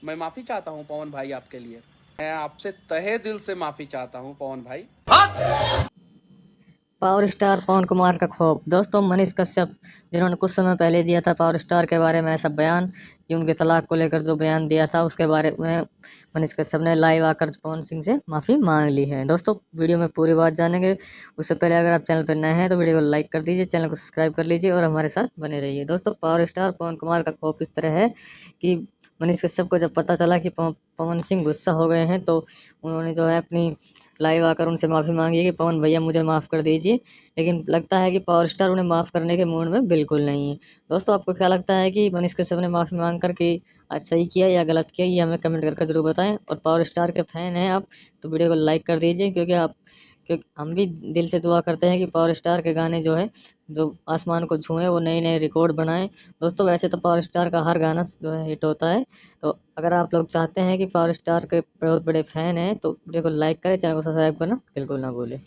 मैं माफ़ी चाहता हूँ पवन भाई आपके लिए। मैं आपसे तहे दिल से माफ़ी चाहता हूँ पवन भाई। पावर स्टार पवन कुमार का खौफ। दोस्तों, मनीष कश्यप जिन्होंने कुछ समय पहले दिया था पावर स्टार के बारे में ऐसा बयान कि उनके तलाक को लेकर जो बयान दिया था उसके बारे में मनीष कश्यप ने लाइव आकर पवन सिंह से माफ़ी मांग ली है। दोस्तों, वीडियो में पूरी बात जानेंगे। उससे पहले अगर आप चैनल पर नए हैं तो वीडियो को लाइक कर दीजिए, चैनल को सब्सक्राइब कर लीजिए और हमारे साथ बने रहिए। दोस्तों, पावर स्टार पवन कुमार का खौफ इस तरह है कि मनीष कश्यप को जब पता चला कि पवन सिंह गुस्सा हो गए हैं तो उन्होंने जो है अपनी लाइव आकर उनसे माफ़ी मांगी है कि पवन भैया मुझे माफ़ कर दीजिए। लेकिन लगता है कि पावर स्टार उन्हें माफ़ करने के मूड में बिल्कुल नहीं है। दोस्तों, आपको क्या लगता है कि मनीष कश्यप ने माफ़ी मांग कर कि आज सही किया या गलत किया, ये हमें कमेंट करके ज़रूर बताएं। और पावर स्टार के फैन हैं आप तो वीडियो को लाइक कर दीजिए, क्योंकि हम भी दिल से दुआ करते हैं कि पावर स्टार के गाने जो है जो आसमान को छुएं, वो नए नए रिकॉर्ड बनाएं। दोस्तों, वैसे तो पावर स्टार का हर गाना जो है हिट होता है, तो अगर आप लोग चाहते हैं कि पावर स्टार के बहुत बड़े फ़ैन हैं तो वीडियो को लाइक करें, चैनल को सब्सक्राइब करना बिल्कुल ना भूलें।